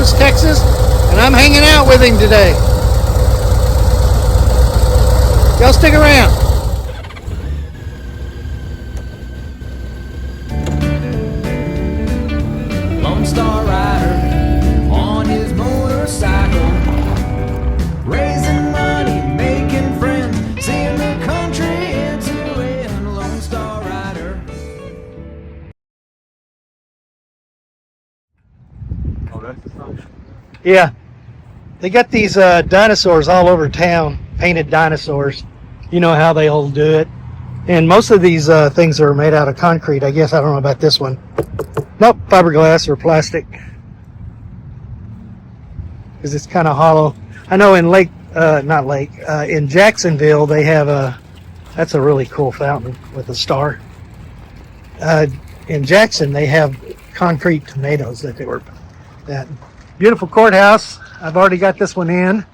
Dallas, Texas, and I'm hanging out with him today. Y'all stick around. Lone Star Rider on his motorcycle, raising money, making friends, seeing the country into it. Lone Star Rider. Oh, that's the song. Yeah, they got these dinosaurs all over town, painted dinosaurs. You know how they all do it. And most of these things are made out of concrete. I guess I don't know about this one. Nope, fiberglass or plastic. Because it's kind of hollow. I know in in Jacksonville they have that's a really cool fountain with a star. In Jackson they have concrete tomatoes that beautiful courthouse. I've already got this one in.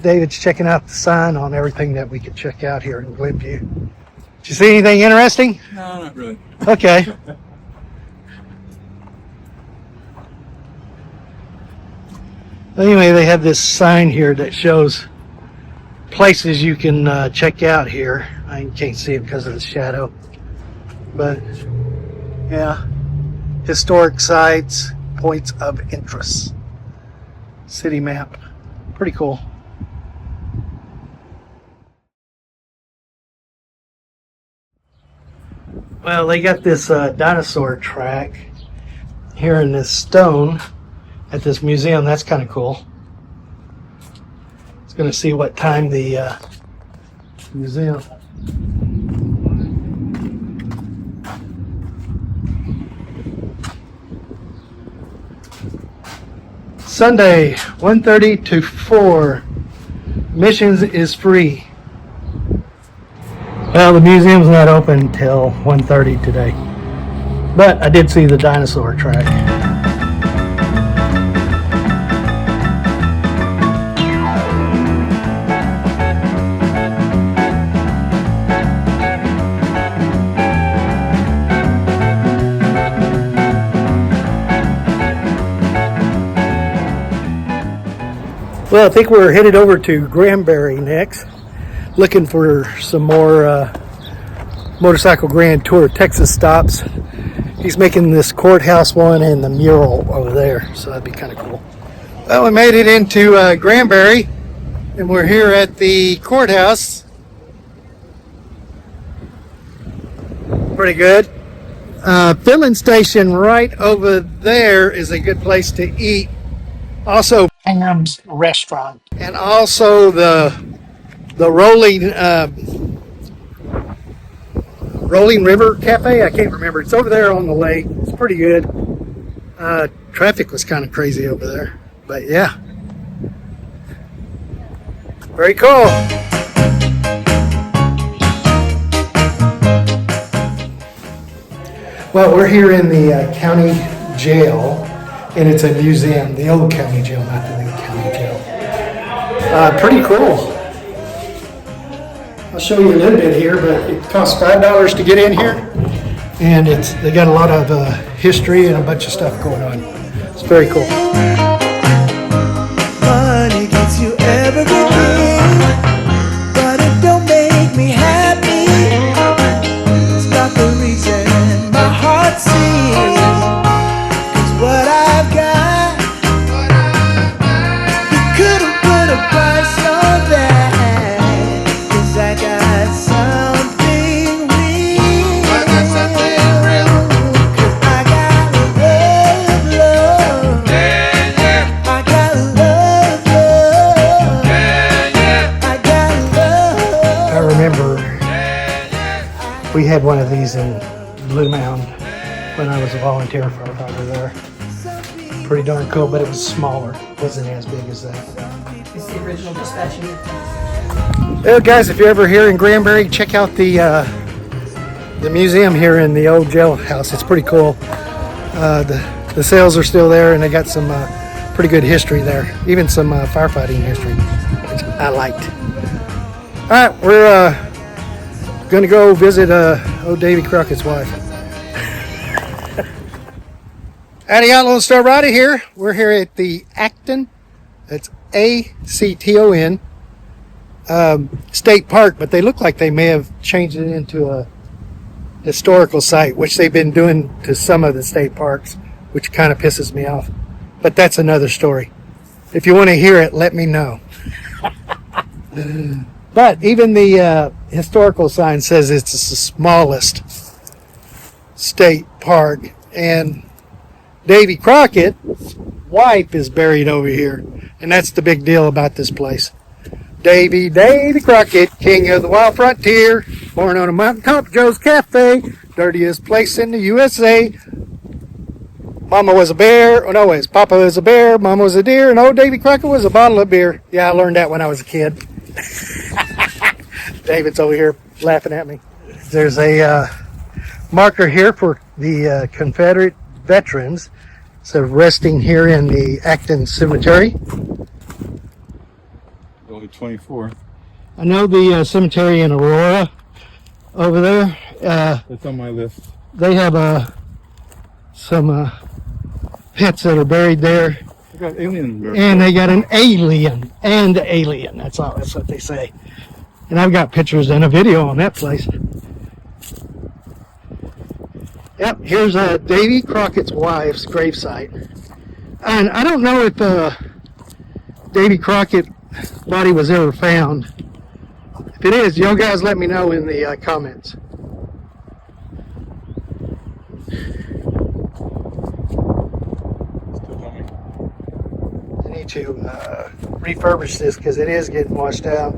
David's checking out the sign on everything that we could check out here in Glenview. Did you see anything interesting? No, not really. Okay. Anyway, they have this sign here that shows places you can check out here. I can't see it because of the shadow. But, yeah. Historic sites, points of interest. City map. Pretty cool. Well, they got this dinosaur track here in this stone at this museum. That's kind of cool. It's going to see what time the museum. Sunday, 1:30 to 4. Admissions is free. Well, the museum's not open until 1:30 today. But I did see the dinosaur track. Well, I think we're headed over to Granbury next, looking for some more Motorcycle Grand Tour Texas stops. He's making this courthouse one and the mural over there, so that'd be kind of cool. Well, we made it into Granbury, and we're here at the courthouse. Pretty good. Filling station right over there is a good place to eat. Also, Pam's restaurant, and also the Rolling River Cafe. I can't remember. It's over there on the lake. It's pretty good. Traffic was kind of crazy over there, but yeah, very cool. Well, we're here in the county jail. And it's a museum, the old county jail, not the new county jail. Pretty cool. I'll show you a little bit here, but it costs $5 to get in here. And they got a lot of history and a bunch of stuff going on. It's very cool. Money gets you everything, but it don't make me happy. It's not the reason my heart sings. What I've got, you couldn't put a price on that, 'cause I got something real. I got something real. 'Cause I got love. Yeah, yeah. I got love. Yeah, yeah. I got love. I remember we had one of these in Blue Mound when I was a volunteer firefighter there. Pretty darn cool, but it was smaller. It wasn't as big as that. It's the original dispatching. Well, guys, if you're ever here in Granbury, check out the museum here in the old jailhouse. It's pretty cool. The cells are still there, and they got some pretty good history there. Even some firefighting history, which I liked. All right, we're going to go visit old Davy Crockett's wife. Howdy, Lone Star Rider here. We're here at the Acton, that's Acton, State Park, but they look like they may have changed it into a historical site, which they've been doing to some of the state parks, which kind of pisses me off. But that's another story. If you want to hear it, let me know. But even the historical sign says it's the smallest state park, and Davy Crockett's wife is buried over here, and that's the big deal about this place. Davy Crockett, king of the wild frontier, born on a mountaintop, Joe's Cafe, dirtiest place in the USA. Mama was a bear, oh no, Papa was a bear, Mama was a deer, and old Davy Crockett was a bottle of beer. Yeah, I learned that when I was a kid. David's over here laughing at me. There's a marker here for the Confederate veterans. So resting here in the Acton Cemetery. Only 24. I know the cemetery in Aurora over there. That's on my list. They have some pets that are buried there. I got alien buried. And they got an alien. That's what they say. And I've got pictures and a video on that place. Yep, here's Davy Crockett's wife's gravesite. And I don't know if Davy Crockett's body was ever found. If it is, y'all guys let me know in the comments. I need to refurbish this because it is getting washed out.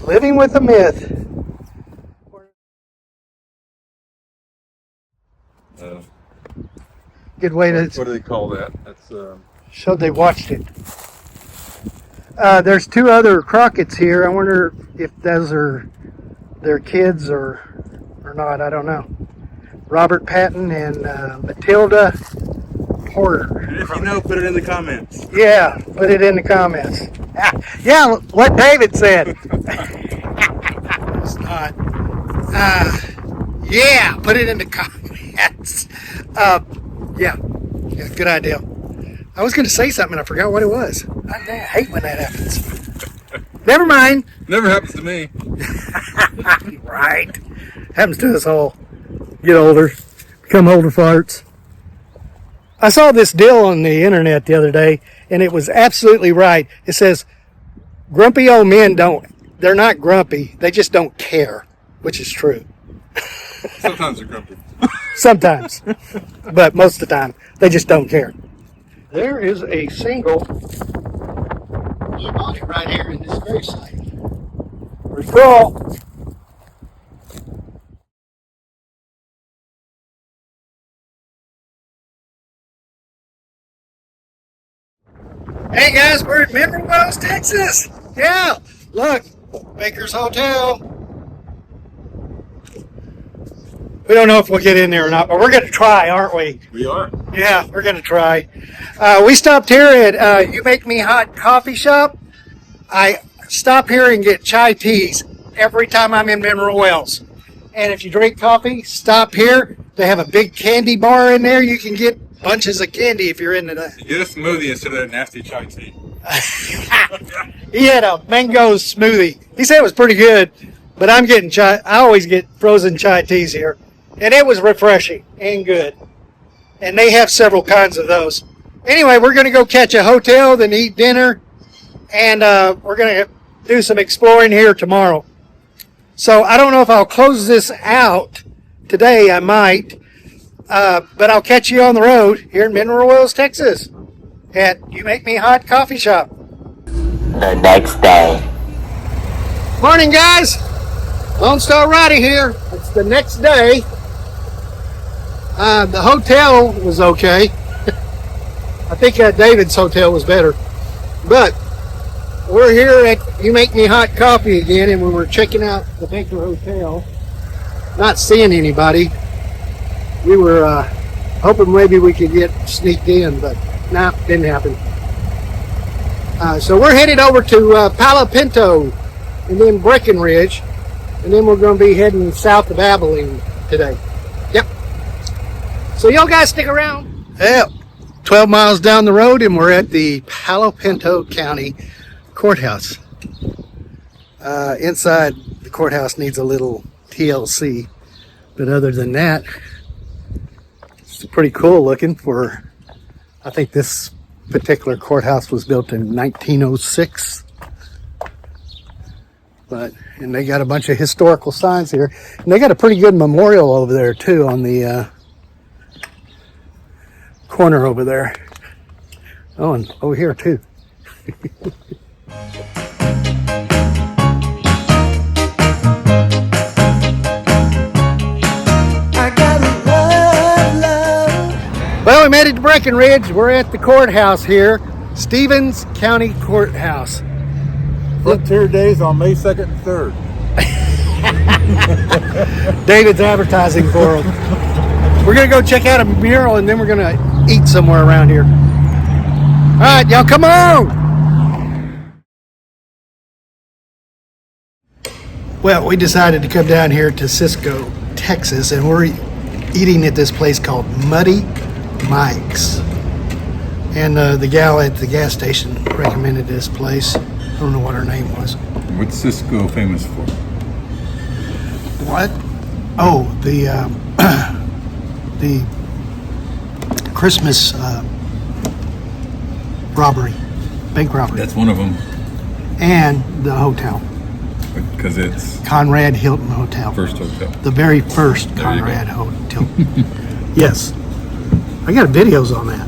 Living with a myth. Good way to What do they call that? That's show they watched it. There's two other Crockett's here. I wonder if those are their kids or not. I don't know. Robert Patton and Matilda Porter. if you know, put it in the comments. Yeah, put it in the comments. Yeah, what David said. It's not. Yeah, put it in the comments. Yeah, good idea. I was going to say something and I forgot what it was. I hate when that happens. Never mind. Never happens to me. Right. Happens to us all. Get older. Become older farts. I saw this deal on the internet the other day, and it was absolutely right. It says, grumpy old men they're not grumpy, they just don't care, which is true. Sometimes they're grumpy. Sometimes. But most of the time, they just don't care. There is a single body right here in this gravesite. Pretty cool. Hey guys, we're in Mineral Wells, Texas. Yeah, look, Baker's Hotel. We don't know if we'll get in there or not, but we're going to try, aren't we? We are. Yeah, we're going to try. We stopped here at You Make Me Hot coffee shop. I stop here and get chai teas every time I'm in Mineral Wells. And if you drink coffee, stop here. They have a big candy bar in there. You can get bunches of candy if you're into that. Get a smoothie instead of that nasty chai tea. He had a mango smoothie. He said it was pretty good, but I'm getting chai. I always get frozen chai teas here. And it was refreshing and good. And they have several kinds of those. Anyway, we're going to go catch a hotel, then eat dinner. And we're going to do some exploring here tomorrow. So I don't know if I'll close this out today. I might. But I'll catch you on the road here in Mineral Wells, Texas. At You Make Me Hot coffee shop. The next day. Morning, guys. Lone Star Rider here. It's the next day. The hotel was okay. I think David's hotel was better. But we're here at You Make Me Hot Coffee again, and we were checking out the Baker Hotel. Not seeing anybody. We were hoping maybe we could get sneaked in, but nah, didn't happen. So we're headed over to Palo Pinto and then Breckenridge, and then we're going to be heading south of Abilene today. Yep. So y'all guys stick around. Yep. 12 miles down the road and we're at the Palo Pinto County Courthouse. Inside the courthouse needs a little TLC, but other than that, it's pretty cool looking for, I think this particular courthouse was built in 1906. And they got a bunch of historical signs here. And they got a pretty good memorial over there too on the corner over there. Oh, and over here too. I gotta love. Well, we made it to Breckenridge. We're at the courthouse here, Stevens County Courthouse. Frontier Days on May 2nd and 3rd. David's advertising for them. We're gonna go check out a mural and then we're gonna eat somewhere around here. All right, y'all, come on. Well, we decided to come down here to Cisco, Texas, and we're eating at this place called Muddy Mike's. And the gal at the gas station recommended this place. I don't know what her name was. What's Cisco famous for? What? Oh, the Christmas robbery, bank robbery, That's one of them, and the hotel, because it's Conrad Hilton Hotel, first hotel. the very first There you go. Conrad Hotel. Yes, I got videos on that.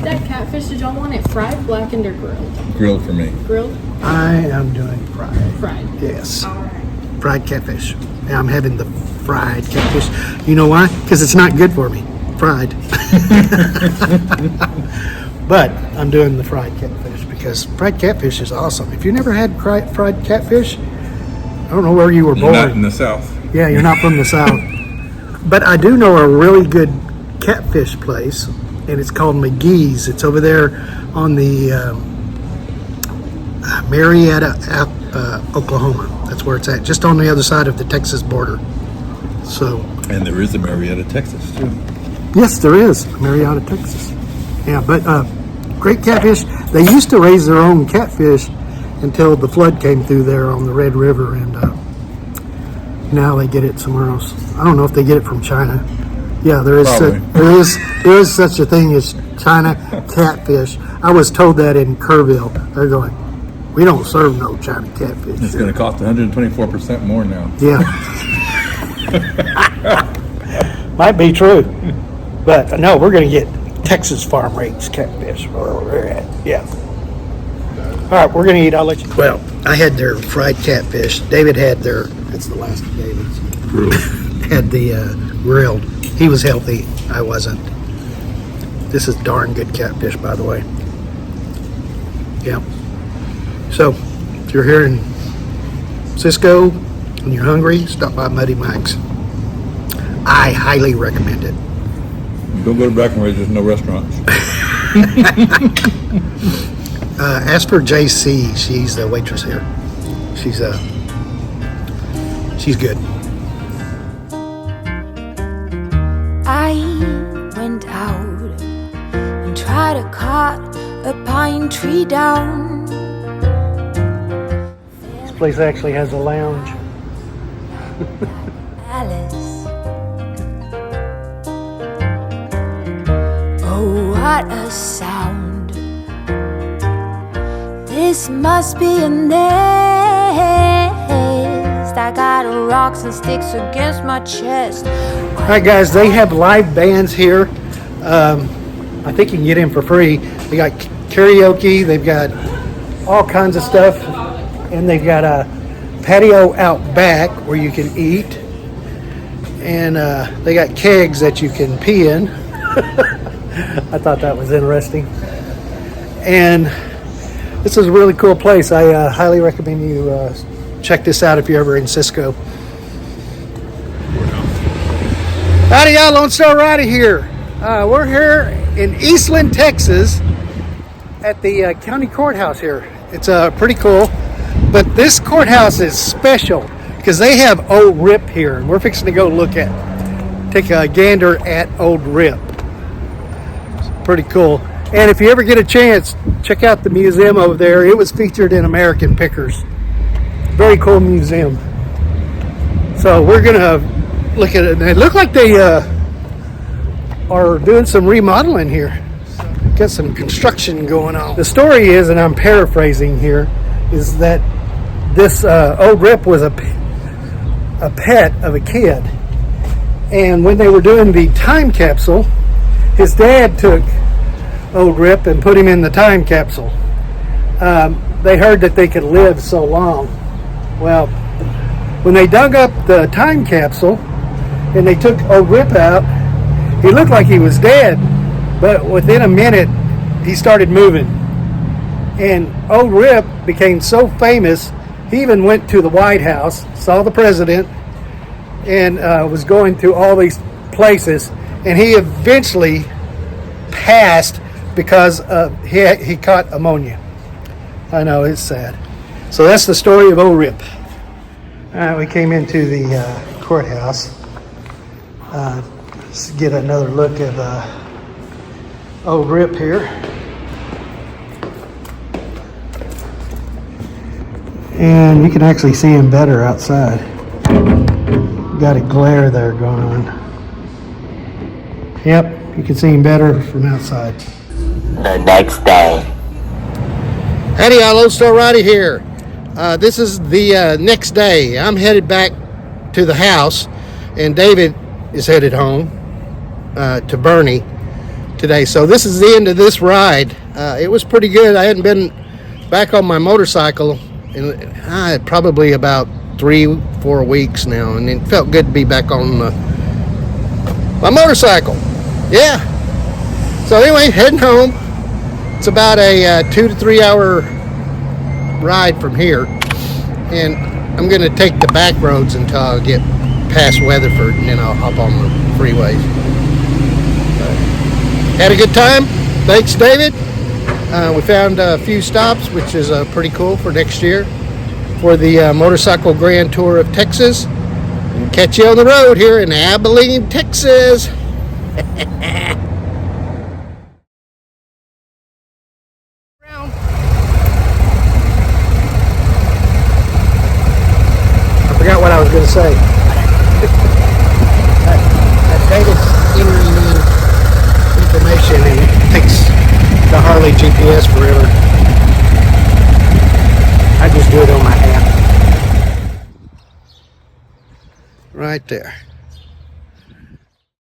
That catfish, did y'all want it fried, blackened, or grilled? Grilled for me. Grilled? I am doing fried. Fried. Yes, fried catfish. Yeah, I'm having the fried catfish. You know why? Because it's not good for me. Fried. But I'm doing the fried catfish because fried catfish is awesome. If you never had fried catfish, I don't know where you were You're born. not in the South. Yeah, you're not from the South. But I do know a really good catfish place, and it's called McGee's. It's over there on the Marietta, Oklahoma. That's where it's at, just on the other side of the Texas border. So, And there is a Marietta, Texas, too. yes, there is Marietta, Texas. Yeah, but great catfish. They used to raise their own catfish until the flood came through there on the Red River, and now they get it somewhere else. I don't know if they get it from China. Yeah, there is Probably. there is such a thing as China catfish. I was told that in Kerrville. They're going, we don't serve no China catfish. It's going to cost 124% more now. Yeah. Might be true. But no, we're going to get Texas farm raised catfish where we're at. Yeah. All right, we're going to eat. I'll let you. Well, I had their fried catfish. David had their, that's the last of David's. Had the grilled. He was healthy. I wasn't. This is darn good catfish, by the way. Yeah. So, if you're here in Cisco and you're hungry, stop by Muddy Mike's. I highly recommend it. Don't go to Breckenridge, there's no restaurants. Ask for JC. She's the waitress here. She's good. I went out and tried to cut a pine tree down. This place actually has a lounge. Alice. Oh, what a sound. This must be a nest. I got rocks and sticks against my chest. All right, guys, they have live bands here. I think you can get in for free. They got karaoke. They've got all kinds of stuff. And they've got a patio out back where you can eat. And they got kegs that you can pee in. I thought that was interesting. And this is a really cool place. I highly recommend you check this out if you're ever in Cisco. Howdy, y'all. Lone Star Rider here. We're here in Eastland, Texas at the county courthouse here. It's pretty cool. But this courthouse is special because they have old Rip here. And we're fixing to go look at take a gander at Old Rip. It's pretty cool. And if you ever get a chance, check out the museum over there. It was featured in American Pickers. Very cool museum. So we're gonna look at it. And it looked like they are doing some remodeling here. Got some construction going on. The story is, and I'm paraphrasing here, is that this Old Rip was a pet of a kid. And when they were doing the time capsule, his dad took Old Rip and put him in the time capsule. They heard that they could live so long. Well, when they dug up the time capsule and they took Old Rip out, he looked like he was dead, but within a minute he started moving. And Old Rip became so famous, he even went to the White House, saw the president, and was going to all these places, and he eventually passed because he caught ammonia. I know, it's sad. So that's the story of Old Rip. We came into the courthouse. Let's get another look at Old Rip here. And you can actually see him better outside. Got a glare there going on. Yep, you can see him better from outside. The next day. Howdy, Lone Star Rider here. This is the next day. I'm headed back to the house, and David is headed home to Bernie today. So this is the end of this ride. It was pretty good. I hadn't been back on my motorcycle in probably about 3-4 weeks now, and it felt good to be back on my motorcycle. Yeah. So anyway, heading home. It's about a 2 to 3 hour ride from here, and I'm going to take the back roads until I get past Weatherford, and then I'll hop on the freeways. Had a good time. Thanks, David. We found a few stops, which is pretty cool for next year for the Motorcycle Grand Tour of Texas. Catch you on the road here in Abilene, Texas. I forgot what I was going to say. David's entering in information, and it takes the Harley GPS forever. I just do it on my app. Right there.